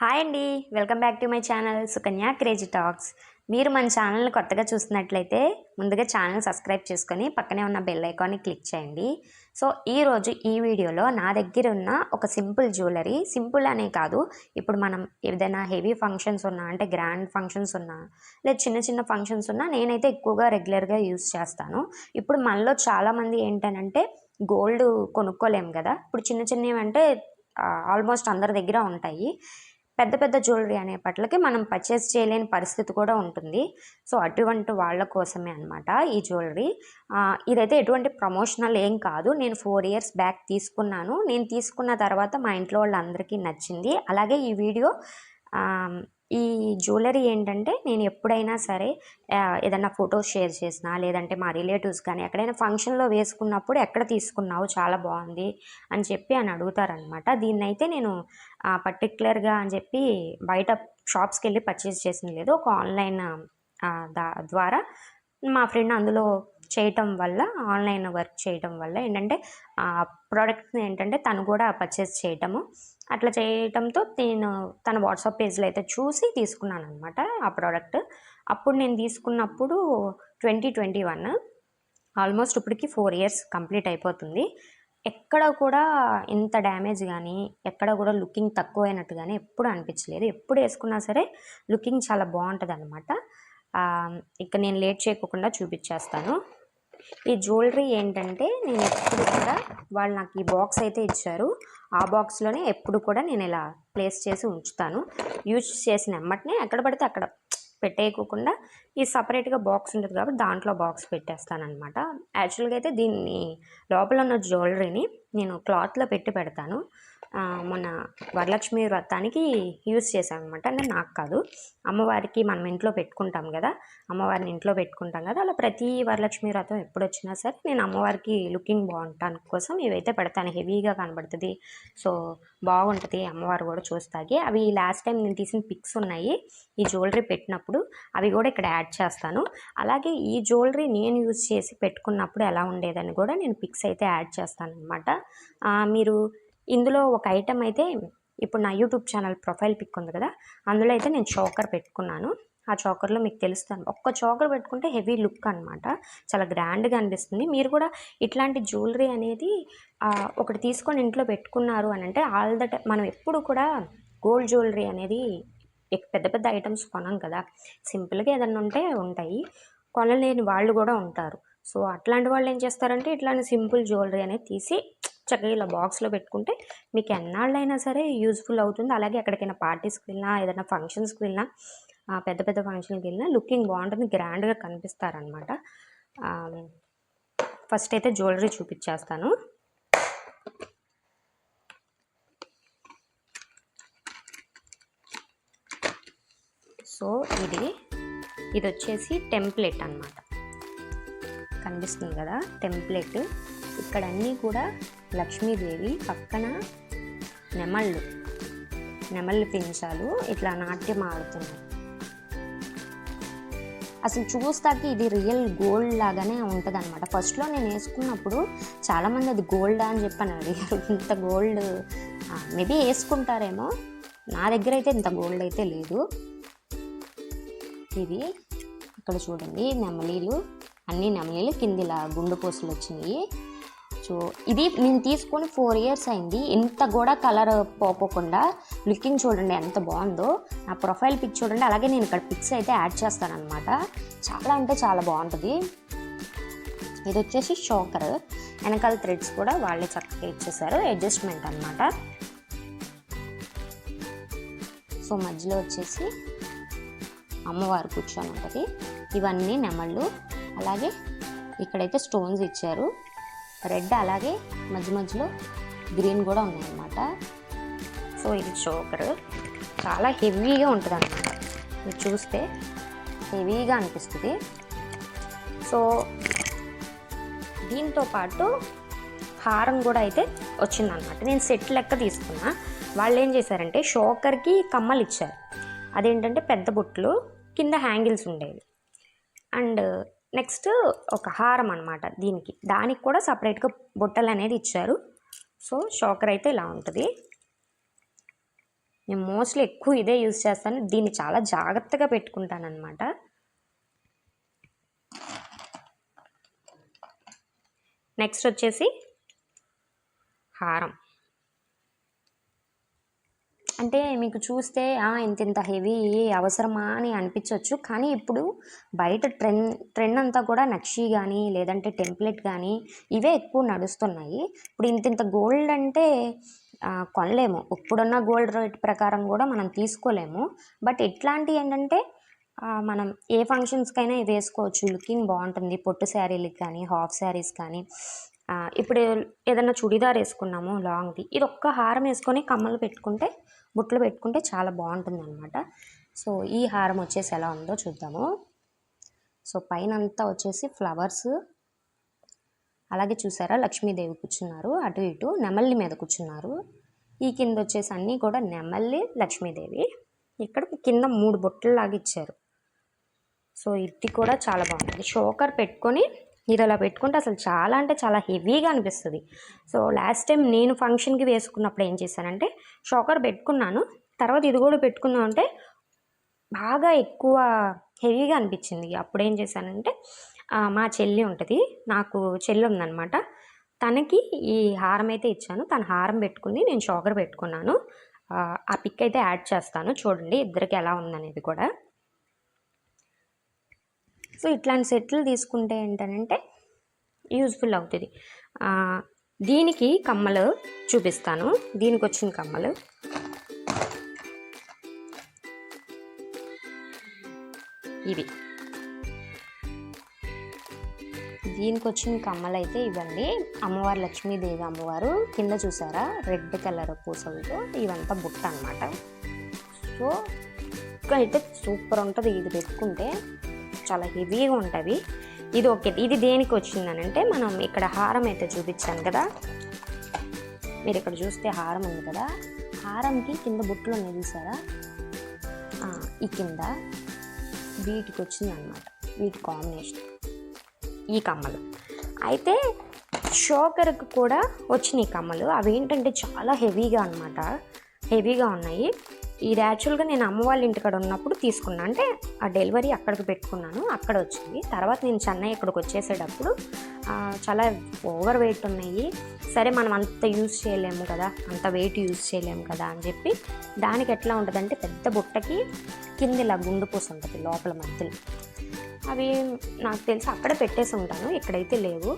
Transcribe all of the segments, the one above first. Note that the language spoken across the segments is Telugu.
హాయ్ అండి, welcome back to my channel Sukanya crazy talks. మీరు మన ఛానల్ని కొత్తగా చూస్తున్నట్లయితే ముందుగా ఛానల్ సబ్స్క్రైబ్ చేసుకొని పక్కనే ఉన్న బెల్ ఐకాన్ని క్లిక్ చేయండి. సో ఈరోజు ఈ వీడియోలో నా దగ్గర ఉన్న ఒక సింపుల్ జ్యువెలరీ, సింపుల్ అనే కాదు, ఇప్పుడు మనం ఏదైనా హెవీ ఫంక్షన్స్ ఉన్నా అంటే గ్రాండ్ ఫంక్షన్స్ ఉన్నా లేదా చిన్న చిన్న ఫంక్షన్స్ ఉన్నా నేనైతే ఎక్కువగా రెగ్యులర్గా యూస్ చేస్తాను. ఇప్పుడు మనలో చాలామంది ఏంటనంటే గోల్డ్ కొనుక్కోలేము కదా. ఇప్పుడు చిన్న చిన్నవి అంటే ఆల్మోస్ట్ అందరి దగ్గర ఉంటాయి. పెద్ద పెద్ద జ్యువెలరీ అనేపట్లకి మనం పర్చేస్ చేయలేని పరిస్థితి కూడా ఉంటుంది. సో అటువంటి వాళ్ళ కోసమే అనమాట ఈ జ్యువెలరీ. ఇదైతే ఎటువంటి ప్రమోషనల్ ఏం కాదు. నేను 4 years బ్యాక్ తీసుకున్నాను. నేను తీసుకున్న తర్వాత మా ఇంట్లో వాళ్ళందరికీ నచ్చింది. అలాగే ఈ వీడియో ఈ జ్యువెలరీ ఏంటంటే నేను ఎప్పుడైనా సరే ఏదన్నా ఫొటోస్ షేర్ చేసినా లేదంటే మా రిలేటివ్స్ కానీ ఎక్కడైనా ఫంక్షన్లో వేసుకున్నప్పుడు ఎక్కడ తీసుకున్నావు, చాలా బాగుంది అని చెప్పి అడుగుతారనమాట. దీన్నైతే నేను పర్టికులర్గా అని చెప్పి బయట షాప్స్కి వెళ్ళి పర్చేస్ చేసింది లేదు. ఒక ఆన్లైన్ ద్వారా మా ఫ్రెండ్ అందులో చేయటం వల్ల, ఆన్లైన్ వర్క్ చేయటం వల్ల ఏంటంటే ప్రోడక్ట్ని ఏంటంటే తను కూడా పర్చేస్ చేయటము, అట్లా చేయటంతో నేను తన వాట్సాప్ పేజ్లో అయితే చూసి తీసుకున్నాను అనమాట ఆ ప్రోడక్ట్. అప్పుడు నేను తీసుకున్నప్పుడు 2021, ఆల్మోస్ట్ ఇప్పటికి 4 years కంప్లీట్ అయిపోతుంది. ఎక్కడ కూడా ఇంత డ్యామేజ్ కానీ, ఎక్కడ కూడా లుకింగ్ తక్కువైనట్టు కానీ ఎప్పుడు అనిపించలేదు. ఎప్పుడు వేసుకున్నా సరే లుకింగ్ చాలా బాగుంటుంది అనమాట. ఇక నేను లేట్ చేయకుండా చూపించేస్తాను. ఈ జ్యువెలరీ ఏంటంటే నేను ఎప్పుడు కూడా, వాళ్ళు నాకు ఈ బాక్స్ అయితే ఇచ్చారు, ఆ బాక్స్లోనే ఎప్పుడు కూడా నేను ఇలా ప్లేస్ చేసి ఉంచుతాను. యూజ్ చేసిన వెంటనే ఎక్కడ పడితే అక్కడ పెట్టేయకుండా ఈ సపరేట్గా బాక్స్ ఉంటుంది కాబట్టి దాంట్లో బాక్స్ పెట్టేస్తాను అనమాట. యాక్చువల్గా అయితే దీన్ని లోపల ఉన్న జ్యువెలరీని నేను క్లాత్లో పెట్టి పెడతాను. మొన్న వరలక్ష్మి వ్రతానికి యూజ్ చేశాను అనమాట. అంటే నాకు కాదు, అమ్మవారికి మనం ఇంట్లో పెట్టుకుంటాం కదా, అమ్మవారిని ఇంట్లో పెట్టుకుంటాం కదా, అలా ప్రతి వరలక్ష్మి వ్రతం ఎప్పుడు వచ్చినా సరే నేను అమ్మవారికి లుకింగ్ బాగుంటాను కోసం ఇవైతే పెడతాను. హెవీగా కనబడుతుంది, సో బాగుంటుంది, అమ్మవారు కూడా చూస్తాకి. అవి లాస్ట్ టైం నేను తీసిన పిక్స్ ఉన్నాయి ఈ జ్యువెలరీ పెట్టినప్పుడు, అవి కూడా ఇక్కడ యాడ్ చేస్తాను. అలాగే ఈ జ్యువెలరీ నేను యూజ్ చేసి పెట్టుకున్నప్పుడు ఎలా ఉండేదని కూడా నేను పిక్స్ అయితే యాడ్ చేస్తాను అనమాట. మీరు ఇందులో ఒక ఐటెం అయితే, ఇప్పుడు నా యూట్యూబ్ ఛానల్ ప్రొఫైల్ పిక్ ఉంది కదా, అందులో అయితే నేను చోకర్ పెట్టుకున్నాను. ఆ చోకర్లో మీకు తెలుస్తాను, ఒక్క చోకర్ పెట్టుకుంటే హెవీ లుక్ అనమాట, చాలా గ్రాండ్గా అనిపిస్తుంది. మీరు కూడా ఇట్లాంటి జ్యువెలరీ అనేది ఒకటి తీసుకొని ఇంట్లో పెట్టుకున్నారు అని అంటే ఆల్ ద టైమ్ మనం ఎప్పుడు కూడా గోల్డ్ జ్యువెలరీ అనేది పెద్ద పెద్ద ఐటమ్స్ కొనం కదా, సింపుల్గా ఏదన్నా ఉంటే ఉంటాయి, కొనలేని వాళ్ళు కూడా ఉంటారు. సో అట్లాంటి వాళ్ళు ఏం చేస్తారంటే ఇట్లాంటి సింపుల్ జ్యువెలరీ అనేది తీసి చక్కగా ఇలా బాక్స్లో పెట్టుకుంటే మీకు ఎన్నాళ్ళైనా సరే యూజ్ఫుల్ అవుతుంది. అలాగే ఎక్కడికైనా పార్టీస్కి వెళ్ళినా, ఏదైనా ఫంక్షన్స్కి వెళ్ళినా, పెద్ద పెద్ద ఫంక్షన్కి వెళ్ళినా లుకింగ్ బాగుంటుంది, గ్రాండ్గా కనిపిస్తారనమాట. ఫస్ట్ అయితే జ్యువెలరీ చూపించేస్తాను. సో ఇది వచ్చేసి టెంప్లెట్ అనమాట, కనిపిస్తుంది కదా టెంప్లెట్. ఇక్కడ అన్నీ కూడా లక్ష్మీదేవి, పక్కన నెమళ్ళు పించాలు ఇట్లా నాట్యం ఆడుతున్నాయి. అసలు చూస్తాకి ఇది రియల్ గోల్డ్ లాగానే ఉంటుంది అనమాట. ఫస్ట్లో నేను వేసుకున్నప్పుడు చాలామంది అది గోల్డా అని చెప్పాను, అడిగారు. ఇంత గోల్డ్ మేబీ వేసుకుంటారేమో, నా దగ్గర అయితే ఇంత గోల్డ్ అయితే లేదు. ఇది ఇక్కడ చూడండి, నెమలీలు, అన్ని నెమలీలు కింద ఇలా గుండు పూసలు వచ్చినాయి. సో ఇది నేను తీసుకొని 4 years అయింది, ఇంత కూడా కలర్ పోకోకుండా లుకింగ్ చూడండి ఎంత బాగుందో. నా ప్రొఫైల్ పిక్ చూడండి, అలాగే నేను ఇక్కడ పిక్స్ అయితే యాడ్ చేస్తాను అనమాట. చాలా అంటే చాలా బాగుంటుంది. ఇది వచ్చేసి షోకర్, వెనకాల థ్రెడ్స్ కూడా వాళ్ళే చక్కగా ఇచ్చేసారు, అడ్జస్ట్మెంట్ అనమాట. సో మధ్యలో వచ్చేసి అమ్మవారు కూర్చొని ఉంటుంది. ఇవన్నీ నెమళ్ళు, అలాగే ఇక్కడైతే స్టోన్స్ ఇచ్చారు, రెడ్, అలాగే మధ్య మధ్యలో గ్రీన్ కూడా ఉన్నాయన్నమాట. సో ఇది చోకర్, చాలా హెవీగా ఉంటుంది అన్నమాట, మీరు చూస్తే హెవీగా అనిపిస్తుంది. సో దీంతో పాటు హారం కూడా అయితే వచ్చిందనమాట. నేను సెట్ లెక్క తీసుకున్నా. వాళ్ళు ఏం చేశారంటే షోకర్కి కమ్మలు ఇచ్చారు, అదేంటంటే పెద్ద బుట్లు, కింద హ్యాంగిల్స్ ఉండేవి, అండ్ నెక్స్ట్ ఒక హారం అనమాట. దానికి కూడా సపరేట్గా బుట్టలు అనేది ఇచ్చారు. సో షోకర్ అయితే ఇలా ఉంటుంది. నేను మోస్ట్లీ ఎక్కువ ఇదే యూజ్ చేస్తాను. దీన్ని చాలా జాగ్రత్తగా పెట్టుకుంటాను అనమాట. నెక్స్ట్ వచ్చేసి హారం. అంటే మీకు చూస్తే ఇంత హెవీ అవసరమా అని అనిపించవచ్చు. కానీ ఇప్పుడు బయట ట్రెండ్ అంతా కూడా నక్షి కానీ లేదంటే టెంప్లెట్ కానీ ఇవే ఎక్కువ నడుస్తున్నాయి. ఇప్పుడు ఇంత గోల్డ్ అంటే కొనలేము. ఇప్పుడున్న గోల్డ్ రేట్ ప్రకారం కూడా మనం తీసుకోలేము. బట్ ఇట్లాంటివి ఏంటంటే మనం ఏ ఫంక్షన్స్కైనా ఇవి వేసుకోవచ్చు. లుకింగ్ బాగుంటుంది. పొట్టు శారీలకు కానీ హాఫ్ శారీస్ కానీ. ఇప్పుడు ఏదైనా చుడిదార్ వేసుకున్నాము లాంగ్ది, ఇది ఒక్క హారం వేసుకొని కమ్మలు పెట్టుకుంటే బుట్టలు పెట్టుకుంటే చాలా బాగుంటుంది అనమాట. సో ఈ హారం వచ్చేసి ఎలా ఉందో చూద్దాము. సో పైన అంతా వచ్చేసి ఫ్లవర్స్, అలాగే చూసారా లక్ష్మీదేవి కూర్చున్నారు, అటు ఇటు నెమల్లి మీద కూర్చున్నారు. ఈ కింద వచ్చేసి అన్నీ కూడా నెమల్లి, లక్ష్మీదేవి. ఇక్కడ కింద 3 బొట్టలు లాగా ఇచ్చారు. సో ఇది కూడా చాలా బాగుంటుంది. షోకర్ పెట్టుకొని ఇది అలా పెట్టుకుంటే అసలు చాలా అంటే చాలా హెవీగా అనిపిస్తుంది. సో లాస్ట్ టైం నేను ఫంక్షన్కి వేసుకున్నప్పుడు ఏం చేశానంటే షోకర్ పెట్టుకున్నాను, తర్వాత ఇది కూడా పెట్టుకుందాం అంటే బాగా ఎక్కువ హెవీగా అనిపించింది. అప్పుడు ఏం చేశానంటే మా చెల్లి ఉంటుంది, నాకు చెల్లి ఉందనమాట, తనకి ఈ హారం అయితే ఇచ్చాను. తన హారం పెట్టుకుంది, నేను షోకర్ పెట్టుకున్నాను. ఆ పిక్ అయితే యాడ్ చేస్తాను చూడండి ఇద్దరికి ఎలా ఉందనేది కూడా. సో ఇట్లాంటి సెట్లు తీసుకుంటే ఏంటంటే యూజ్ఫుల్ అవుతుంది. దీనికి కమ్మలు చూపిస్తాను. దీనికి వచ్చిన కమ్మలు ఇవి. దీనికి వచ్చిన కమ్మలు అయితే ఇవ్వండి. అమ్మవారు లక్ష్మీదేవి అమ్మవారు కింద చూసారా రెడ్ కలర్ పూసలతో, ఇవంతా బుట్ట అనమాట. సో అయితే సూపర్ ఉంటుంది. ఇది పెట్టుకుంటే చాలా హెవీగా ఉంటుంది. ఇది ఓకే. ఇది దేనికి వచ్చిందని అంటే మనం ఇక్కడ హారం అయితే చూపించాను కదా, మీరు ఇక్కడ చూస్తే హారం ఉంది కదా, హారంకి కింద బుట్టలు ఉన్నాయి చూసారా, ఈ కింద వీటికి వచ్చింది అనమాట. వీటి కాంబినేషన్ ఈ కమ్మలు. అయితే షోకర్కి కూడా వచ్చినాయి కమ్మలు. అవి ఏంటంటే చాలా హెవీగా అనమాట, హెవీగా ఉన్నాయి. ఇది యాక్చువల్గా నేను అమ్మ వాళ్ళ ఇంటికాడ ఉన్నప్పుడు తీసుకున్నాను. అంటే ఆ డెలివరీ అక్కడికి పెట్టుకున్నాను, అక్కడ వచ్చింది. తర్వాత నేను చెన్నై ఇక్కడికి వచ్చేసేటప్పుడు చాలా ఓవర్ వెయిట్ ఉన్నాయి. సరే మనం అంత యూజ్ చేయలేము కదా, అంత వెయిట్ యూజ్ చేయలేము కదా అని చెప్పి దానికి ఎట్లా ఉంటుందంటే పెద్ద బుట్టకి కింద ఇలా గుండు పూస ఉంటుంది లోపల మధ్యలో. అవి నాకు తెలిసి అక్కడే పెట్టేసి ఉంటాను, ఇక్కడైతే లేవు.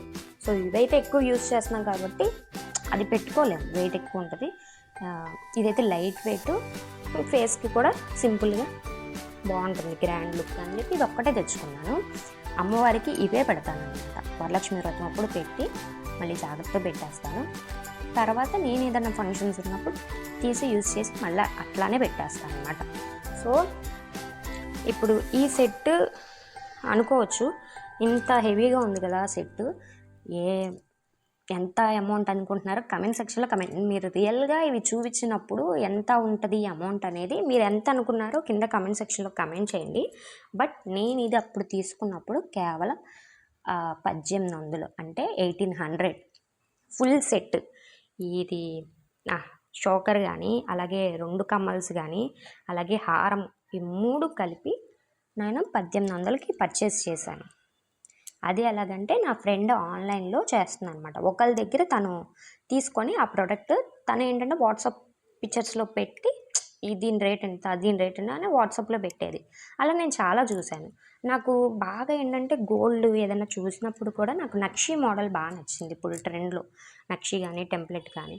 సో ఇదైతే ఎక్కువ యూజ్ చేస్తున్నాం కాబట్టి అది పెట్టుకోలేము, వెయిట్ ఎక్కువ ఉంటుంది. ఇదైతే లైట్ వెయిట్, ఫేస్కి కూడా సింపుల్గా బాగుంటుంది, గ్రాండ్ లుక్ అని చెప్పి ఇది ఒక్కటే తెచ్చుకున్నాను. అమ్మవారికి ఇవే పెడతాను అనమాట. వరలక్ష్మి వ్రతం అప్పుడు పెట్టి మళ్ళీ జాగ్రత్తగా పెట్టేస్తాను. తర్వాత నేను ఏదైనా ఫంక్షన్స్ ఉన్నప్పుడు తీసి యూజ్ చేసి మళ్ళీ అట్లానే పెట్టేస్తాను అనమాట. సో ఇప్పుడు ఈ సెట్ అనుకోవచ్చు ఇంత హెవీగా ఉంది కదా సెట్, ఎంత అమౌంట్ అనుకుంటున్నారో కమెంట్ సెక్షన్లో కమెంట్. మీరు రియల్గా ఇవి చూపించినప్పుడు ఎంత ఉంటుంది అమౌంట్ అనేది మీరు ఎంత అనుకున్నారో కింద కమెంట్ సెక్షన్లో కమెంట్ చేయండి. బట్ నేను ఇది అప్పుడు తీసుకున్నప్పుడు కేవలం 1800 అంటే 1800 ఫుల్ సెట్. ఇది షోకర్ కానీ అలాగే 2 కమ్మల్స్ కానీ అలాగే హారం, ఈ 3 కలిపి నేను 1800కి పర్చేస్ చేశాను. అది ఎలాగంటే నా ఫ్రెండ్ ఆన్లైన్లో చేస్తుంది అనమాట. ఒకళ్ళ దగ్గర తను తీసుకొని ఆ ప్రోడక్ట్ తను ఏంటంటే వాట్సాప్ పిక్చర్స్లో పెట్టి దీని రేట్ ఎంత దీని రేట్ ఎంత అని వాట్సాప్లో పెట్టేది. అలా నేను చాలా చూశాను. నాకు బాగా ఏంటంటే గోల్డ్ ఏదైనా చూసినప్పుడు కూడా నాకు నక్షి మోడల్ బాగా నచ్చింది. ఇప్పుడు ట్రెండ్లో నక్షి కానీ టెంప్లెట్ కానీ.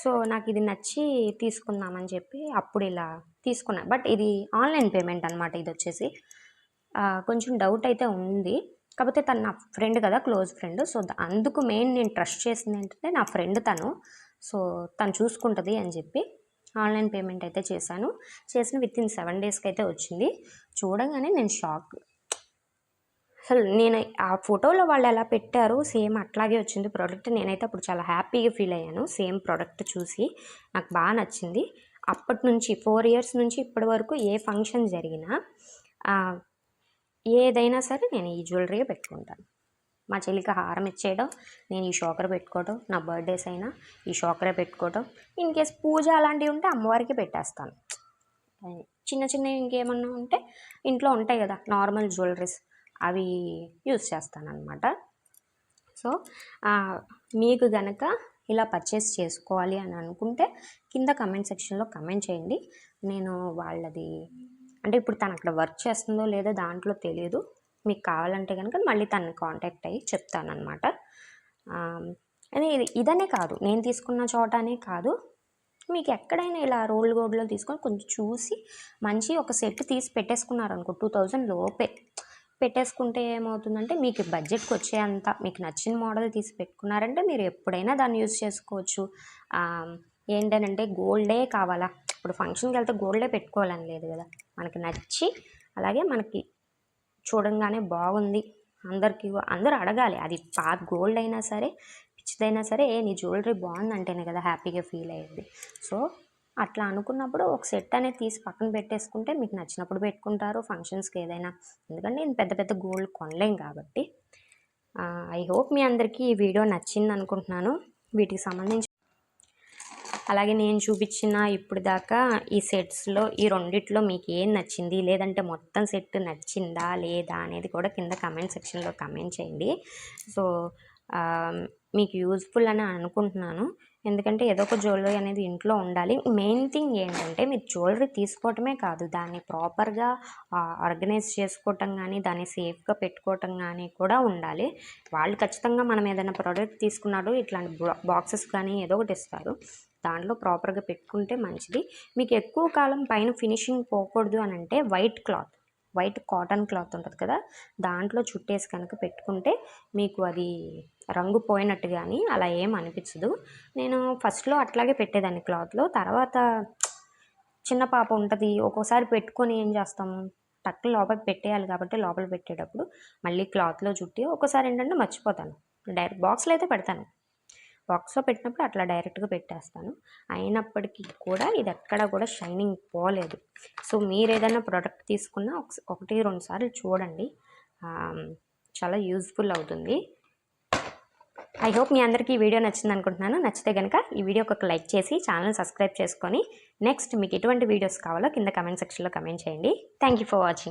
సో నాకు ఇది నచ్చి తీసుకుందామని చెప్పి అప్పుడు ఇలా తీసుకున్నాను. బట్ ఇది ఆన్లైన్ పేమెంట్ అనమాట. ఇది వచ్చేసి కొంచెం డౌట్ అయితే ఉంది. కాకపోతే తను నా ఫ్రెండ్ కదా, క్లోజ్ ఫ్రెండ్. సో అందుకు మెయిన్ నేను ట్రస్ట్ చేసింది ఏంటంటే నా ఫ్రెండ్ తను. సో తను చూసుకుంటుంది అని చెప్పి ఆన్లైన్ పేమెంట్ అయితే చేసిన విత్ ఇన్ 7 డేస్కి అయితే వచ్చింది. చూడగానే నేను షాక్. అసలు నేను ఆ ఫోటోలో వాళ్ళు ఎలా పెట్టారో సేమ్ అట్లాగే వచ్చింది ప్రోడక్ట్. నేనైతే అప్పుడు చాలా హ్యాపీగా ఫీల్ అయ్యాను. సేమ్ ప్రోడక్ట్ చూసి నాకు బాగా నచ్చింది. అప్పటి నుంచి 4 ఇయర్స్ నుంచి ఇప్పటి వరకు ఏ ఫంక్షన్ జరిగినా ఏదైనా సరే నేను ఈ జ్యువెలరీ పెట్టుకుంటాను. మా చెల్లికి హారం ఇచ్చేయడం, నేను ఈ షోకర్ పెట్టుకోవడం, నా బర్త్డేస్ అయినా ఈ షోకరే పెట్టుకోవడం, ఇన్ కేస్ పూజ అలాంటివి ఉంటే అమ్మవారికి పెట్టేస్తాను. చిన్న చిన్నవి ఇంకేమన్నా ఉంటే ఇంట్లో ఉంటాయి కదా నార్మల్ జ్యువెలరీస్, అవి యూస్ చేస్తానన్నమాట. సో మీకు గనక ఇలా పర్చేస్ చేసుకోవాలి అని అనుకుంటే కింద కమెంట్ సెక్షన్లో కమెంట్ చేయండి. నేను వాళ్ళది అంటే ఇప్పుడు తను అక్కడ వర్క్ చేస్తుందో లేదో దాంట్లో తెలియదు. మీకు కావాలంటే కనుక మళ్ళీ తనని కాంటాక్ట్ అయ్యి చెప్తానమాట. అదే ఇదనే కాదు, నేను తీసుకున్న చోటనే కాదు, మీకు ఎక్కడైనా ఇలా రోల్డ్ గోల్డ్లో తీసుకొని కొంచెం చూసి మంచి ఒక సెట్ తీసి పెట్టేసుకున్నారనుకో 2000 లోపే పెట్టేసుకుంటే ఏమవుతుందంటే మీకు బడ్జెట్కి వచ్చేంత మీకు నచ్చిన మోడల్ తీసి పెట్టుకున్నారంటే మీరు ఎప్పుడైనా దాన్ని యూజ్ చేసుకోవచ్చు. ఏంటనంటే గోల్డే కావాలా, ఇప్పుడు ఫంక్షన్కి వెళ్తే గోల్డే పెట్టుకోవాలని లేదు కదా, మనకి నచ్చి అలాగే మనకి చూడంగానే బాగుంది, అందరూ అడగాలి. అది పాత గోల్డ్ అయినా సరే పిచ్చిదైనా సరే నీ జ్యువెలరీ బాగుందంటేనే కదా హ్యాపీగా ఫీల్ అయ్యేది. సో అట్లా అనుకున్నప్పుడు ఒక సెట్ అనేది తీసి పక్కన పెట్టేసుకుంటే మీకు నచ్చినప్పుడు పెట్టుకుంటారు ఫంక్షన్స్కి ఏదైనా. ఎందుకంటే నేను పెద్ద పెద్ద గోల్డ్ కొనలేం కాబట్టి. ఐ హోప్ మీ అందరికీ ఈ వీడియో నచ్చింది అనుకుంటున్నాను. వీటికి సంబంధించి అలాగే నేను చూపించిన ఇప్పుడు దాకా ఈ సెట్స్లో ఈ రెండిట్లో మీకు ఏం నచ్చింది, లేదంటే మొత్తం సెట్ నచ్చిందా లేదా అనేది కూడా కింద కమెంట్ సెక్షన్లో కమెంట్ చేయండి. సో మీకు యూజ్ఫుల్ అని అనుకుంటున్నాను. ఎందుకంటే ఏదో ఒక జ్యువెలరీ అనేది ఇంట్లో ఉండాలి. మెయిన్ థింగ్ ఏంటంటే మీరు జ్యువెలరీ తీసుకోవటమే కాదు, దాన్ని ప్రాపర్గా ఆర్గనైజ్ చేసుకోవటం కానీ దాన్ని సేఫ్గా పెట్టుకోవటం కానీ కూడా ఉండాలి. వాళ్ళు ఖచ్చితంగా మనం ఏదైనా ప్రోడక్ట్ తీసుకున్నాడు ఇట్లాంటి బాక్సెస్ కానీ ఏదో ఒకటి ఇస్తారు, దాంట్లో ప్రాపర్గా పెట్టుకుంటే మంచిది. మీకు ఎక్కువ కాలం పైన ఫినిషింగ్ పోకూడదు అని అంటే వైట్ కాటన్ క్లాత్ ఉంటుంది కదా, దాంట్లో చుట్టేసి కనుక పెట్టుకుంటే మీకు అది రంగు పోయినట్టు కానీ అలా ఏం అనిపించదు. నేను ఫస్ట్లో అట్లాగే పెట్టేదాన్ని క్లాత్లో, తర్వాత చిన్న పాప ఉంటుంది, ఒక్కోసారి పెట్టుకొని ఏం చేస్తాము టక్కులు లోపలికి పెట్టేయాలి కాబట్టి లోపల పెట్టేటప్పుడు మళ్ళీ క్లాత్లో చుట్టి ఒక్కోసారి ఏంటంటే మర్చిపోతాను. డైరెక్ట్ బాక్స్లో అయితే పెడతాను, బాక్స్లో పెట్టినప్పుడు అట్లా డైరెక్ట్గా పెట్టేస్తాను. అయినప్పటికీ కూడా ఇది ఎక్కడ కూడా షైనింగ్ పోలేదు. సో మీరు ఏదైనా ప్రోడక్ట్ తీసుకున్నా 1-2 సార్లు చూడండి, చాలా యూజ్ఫుల్ అవుతుంది. ఐ హోప్ మీ అందరికీ ఈ వీడియో నచ్చింది అనుకుంటున్నాను. నచ్చితే కనుక ఈ వీడియోకి ఒక లైక్ చేసి ఛానల్ సబ్స్క్రైబ్ చేసుకొని నెక్స్ట్ మీకు ఎటువంటి వీడియోస్ కావాలో కింద కమెంట్ సెక్షన్లో కమెంట్ చేయండి. Thank you for watching.